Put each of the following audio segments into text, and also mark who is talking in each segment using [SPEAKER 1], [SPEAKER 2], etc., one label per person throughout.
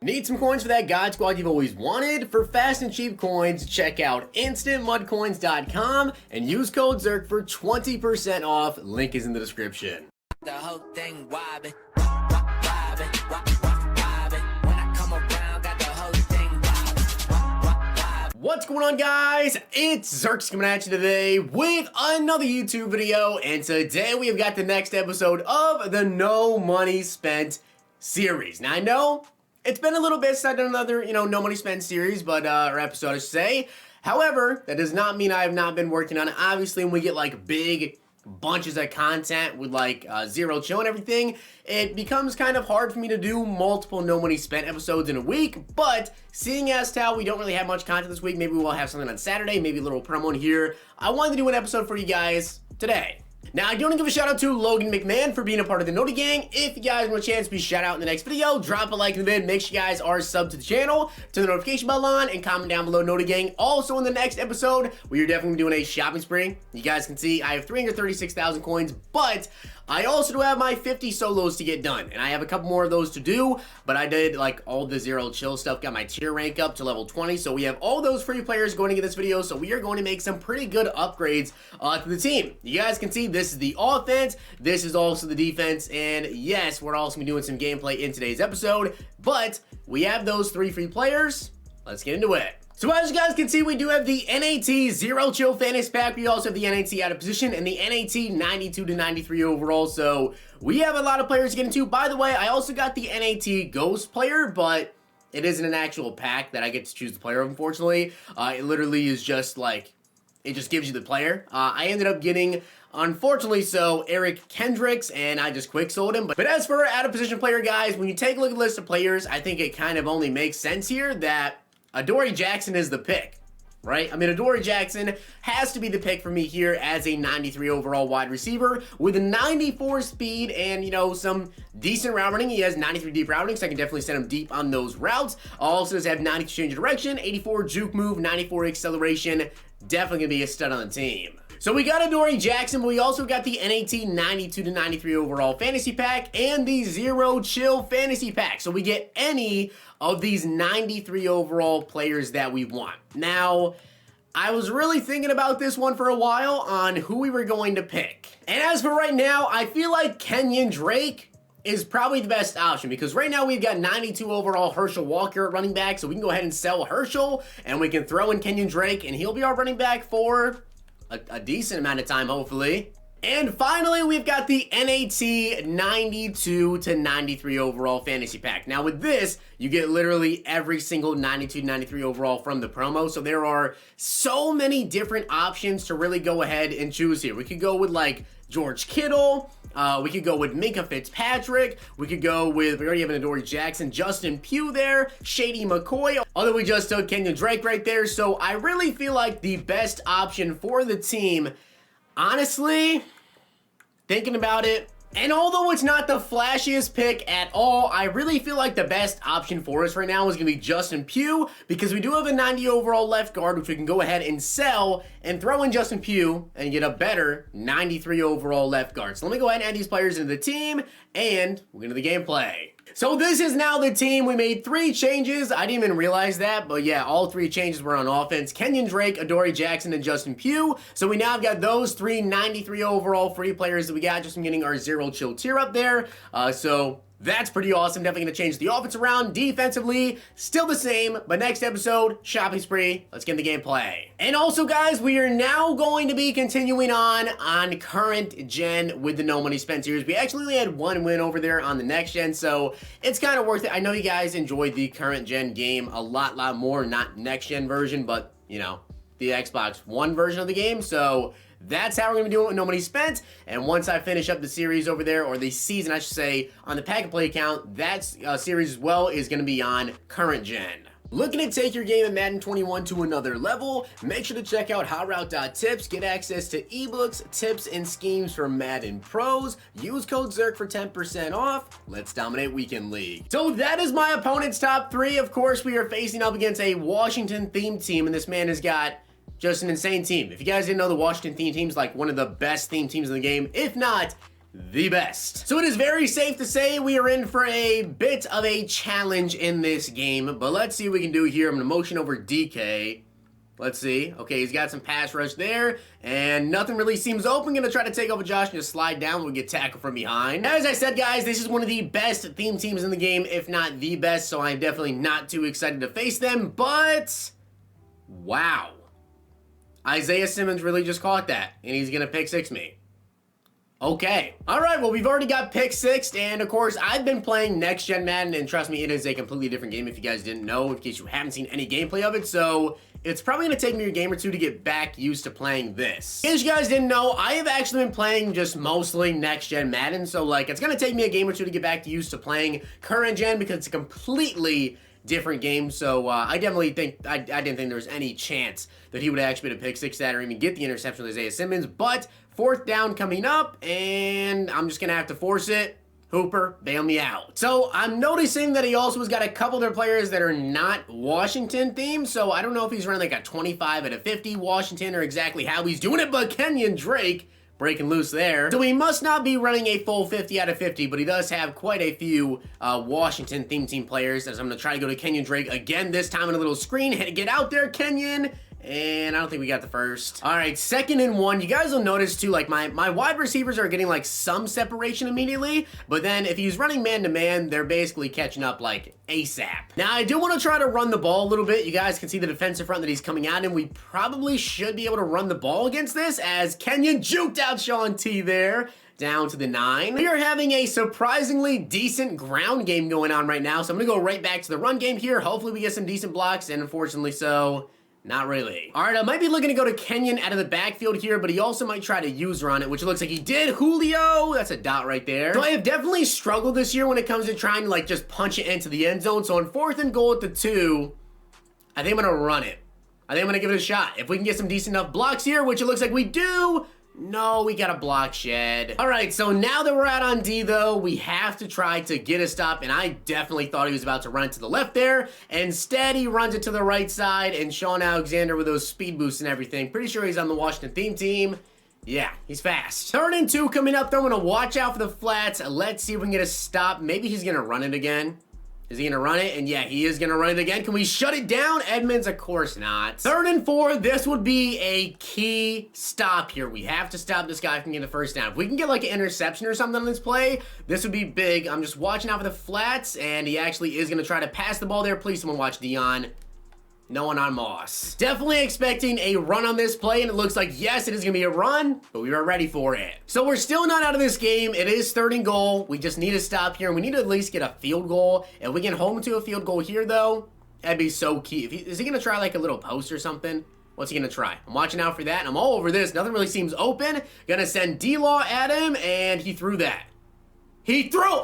[SPEAKER 1] Need some coins for that God Squad you've always wanted? For fast and cheap coins, check out instantmudcoins.com and use code ZIRK for 20% off. Link is in the description.
[SPEAKER 2] The whole thing wobbin', wobbin', wobbin'. When I come around, got the whole thing wobbin'.
[SPEAKER 1] What's going on, guys? It's Zirksee coming at you today with another YouTube video, and today we have got the next episode of the No Money Spent series. Now, I know it's been a little bit since I've done another, no money spent series, but, or episode, I should say. However, that does not mean I have not been working on it. Obviously, when we get, like, big bunches of content with, like, zero chill and everything, it becomes kind of hard for me to do multiple no money spent episodes in a week. But seeing as how we don't really have much content this week, maybe we'll have something on Saturday, maybe a little promo in here. I wanted to do an episode for you guys today. Now, I do want to give a shout out to Logan McMahon for being a part of the Noti Gang. If you guys want a chance to be shout out in the next video, drop a like in the vid, make sure you guys are subbed to the channel, turn the notification bell on, and comment down below Noti Gang. Also, in the next episode, we are definitely doing a shopping spree. You guys can see I have 336,000 coins, but I also do have my 50 solos to get done, and I have a couple more of those to do, but I did like all the zero chill stuff, got my tier rank up to level 20, so we have all those free players going into this video, so we are going to make some pretty good upgrades to the team. You guys can see this is the offense, this is also the defense, and yes, we're also going to be doing some gameplay in today's episode, but we have those three free players. Let's get into it. So as you guys can see, we do have the NAT Zero Chill Fantasy Pack. We also have the NAT Out of Position and the NAT 92 to 93 overall. So we have a lot of players to get into. By the way, I also got the NAT Ghost player, but it isn't an actual pack that I get to choose the player of, unfortunately. It literally is just like, it just gives you the player. I ended up getting, unfortunately so, Eric Kendricks, and I just quick sold him. But as for our out of position player, guys, when you take a look at the list of players, I think it kind of only makes sense here that Adoree Jackson is the pick, right? I mean, Adoree Jackson has to be the pick for me here as a 93 overall wide receiver with a 94 speed and, some decent route running. He has 93 deep routing, so I can definitely send him deep on those routes. Also does have 90 change of direction, 84 juke move, 94 acceleration. Definitely going to be a stud on the team. So we got Adoree Jackson, but we also got the NAT 92 to 93 overall fantasy pack and the Zero Chill fantasy pack. So we get any of these 93 overall players that we want. Now, I was really thinking about this one for a while on who we were going to pick. And as for right now, I feel like Kenyon Drake is probably the best option because right now we've got 92 overall Herschel Walker at running back, so we can go ahead and sell Herschel and we can throw in Kenyon Drake and he'll be our running back for a decent amount of time, hopefully. And finally, we've got the NAT 92 to 93 overall fantasy pack. Now with this, you get literally every single 92 to 93 overall from the promo. So there are so many different options to really go ahead and choose here. We could go with like George Kittle. We could go with Minka Fitzpatrick. We could go with, we already have an Adoree Jackson, Justin Pugh there, Shady McCoy. Although we just took Kenyon Drake right there. So I really feel like the best option for the team, honestly, thinking about it, and although it's not the flashiest pick at all, I really feel like the best option for us right now is going to be Justin Pugh because we do have a 90 overall left guard, which we can go ahead and sell and throw in Justin Pugh and get a better 93 overall left guard. So let me go ahead and add these players into the team and we'll get into the gameplay. So this is now the team. We made 3 changes. I didn't even realize that, but yeah, all 3 changes were on offense. Kenyon Drake, Adoree Jackson, and Justin Pugh. So we now have got those 3 93 overall free players that we got just from getting our Zero Chill tier up there. So that's pretty awesome. Definitely going to change the offense around. Defensively, still the same, but next episode, shopping spree. Let's get in the gameplay. And also, guys, we are now going to be continuing on current gen with the No Money Spent series. We actually only had 1 win over there on the next gen, so it's kind of worth it. I know you guys enjoyed the current gen game a lot more, not next gen version, but, the Xbox One version of the game, so that's how we're going to be doing it with No Money Spent. And once I finish up the series over there, or the season, I should say, on the Pack and Play account, that series as well is going to be on current gen. Looking to take your game in Madden 21 to another level? Make sure to check out hotroute.tips. Get access to ebooks, tips, and schemes from Madden pros. Use code ZIRK for 10% off. Let's dominate Weekend League. So that is my opponent's top 3. Of course, we are facing up against a Washington-themed team, and this man has got just an insane team. If you guys didn't know, the Washington theme team is like one of the best theme teams in the game, if not the best. So it is very safe to say we are in for a bit of a challenge in this game, but let's see what we can do here. I'm gonna motion over DK. Let's see. Okay, he's got some pass rush there, and nothing really seems open. Gonna try to take over Josh and just slide down when we get tackled from behind. As I said, guys, this is one of the best theme teams in the game, if not the best, so I'm definitely not too excited to face them, but wow. Isaiah Simmons really just caught that, and he's gonna pick six me. Okay. All right, well, we've already got pick six, and of course, I've been playing Next Gen Madden, and trust me, it is a completely different game if you guys didn't know, in case you haven't seen any gameplay of it, so it's probably going to take me a game or two to get back used to playing this. In case you guys didn't know, I have actually been playing just mostly Next Gen Madden, so like, it's going to take me a game or two to get back used to playing current gen because it's a completely different game, so I definitely think, I didn't think there was any chance that he would actually be able to pick six that or even get the interception with Isaiah Simmons, but fourth down coming up, and I'm just going to have to force it. Hooper, bail me out. So I'm noticing that he also has got a couple other players that are not Washington themed, so I don't know if he's running like a 25 out of 50 Washington or exactly how he's doing it, but Kenyon Drake breaking loose there. So he must not be running a full 50 out of 50, but he does have quite a few Washington theme team players, as I'm going to try to go to Kenyon Drake again, this time on a little screen. Get out there, Kenyon. And I don't think we got the first. All right, 2nd and 1. You guys will notice too, like my wide receivers are getting like some separation immediately, but then if he's running man-to-man, they're basically catching up like ASAP. Now, I do want to try to run the ball a little bit. You guys can see the defensive front that he's coming out in. We probably should be able to run the ball against this, as Kenyon juked out Sean T there. Down to the 9. We are having a surprisingly decent ground game going on right now, so I'm going to go right back to the run game here. Hopefully we get some decent blocks, and unfortunately so, not really. All right, I might be looking to go to Kenyon out of the backfield here, but he also might try to use run it, which it looks like he did. Julio, that's a dot right there. So I have definitely struggled this year when it comes to trying to like just punch it into the end zone. So on 4th and goal at the 2, I think I'm gonna run it. I think I'm gonna give it a shot. If we can get some decent enough blocks here, which it looks like we do. No, we got a block shed. All right, so now that we're out on D, though, we have to try to get a stop, and I definitely thought he was about to run it to the left there. Instead, he runs it to the right side, and Sean Alexander with those speed boosts and everything. Pretty sure he's on the Washington theme team. Yeah, he's fast. 3rd and 2 coming up, though. I'm going to watch out for the flats. Let's see if we can get a stop. Maybe he's going to run it again. Is he going to run it? And yeah, he is going to run it again. Can we shut it down? Edmonds, of course not. 3rd and 4, this would be a key stop here. We have to stop this guy from getting the first down. If we can get like an interception or something on this play, this would be big. I'm just watching out for the flats, and he actually is going to try to pass the ball there. Please someone watch Dion. No one on Moss. Definitely expecting a run on this play, and it looks like, yes, it is going to be a run, but we are ready for it. So we're still not out of this game. It is 3rd and goal. We just need to stop here, and we need to at least get a field goal. If we can hold him to a field goal here, though, that'd be so key. Is he going to try like a little post or something? What's he going to try? I'm watching out for that, and I'm all over this. Nothing really seems open. Going to send D-Law at him, and he threw that. He threw...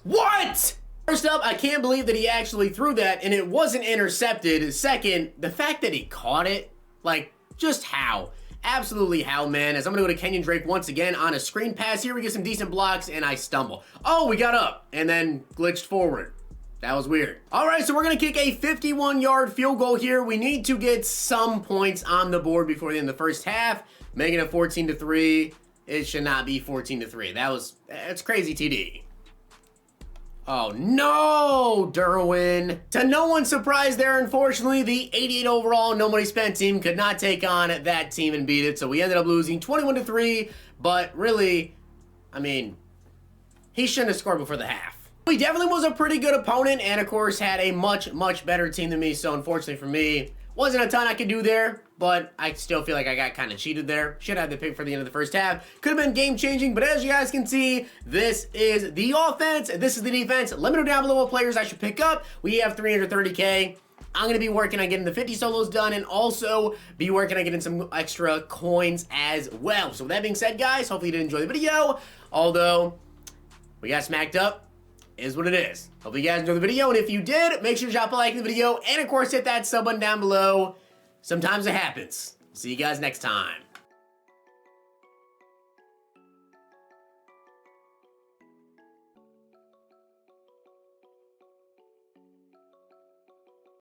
[SPEAKER 1] What?! First up, I can't believe that he actually threw that and it wasn't intercepted. Second, the fact that he caught it, like, just how? Absolutely how, man. As I'm going to go to Kenyon Drake once again on a screen pass here. We get some decent blocks and I stumble. Oh, we got up and then glitched forward. That was weird. All right, so we're going to kick a 51-yard field goal here. We need to get some points on the board before the end of the first half. Making it 14-3. It should not be 14-3. That's crazy TD. Oh, no, Derwin. To no one's surprise there, unfortunately, the 88 overall, no money spent team could not take on that team and beat it. So we ended up losing 21-3, but really, I mean, he shouldn't have scored before the half. He definitely was a pretty good opponent and, of course, had a much, much better team than me. So, unfortunately for me, wasn't a ton I could do there, but I still feel like I got kind of cheated there. Should have the pick for the end of the first half. Could have been game-changing, but as you guys can see, this is the offense, this is the defense. Let me know down below what players I should pick up. We have 330K. I'm going to be working on getting the 50 solos done and also be working on getting some extra coins as well. So with that being said, guys, hopefully you did enjoy the video. Although, we got smacked up. Is what it is. Hopefully you guys enjoyed the video, and if you did, make sure to drop a like in the video, and of course hit that sub button down below. Sometimes it happens. See you guys next time.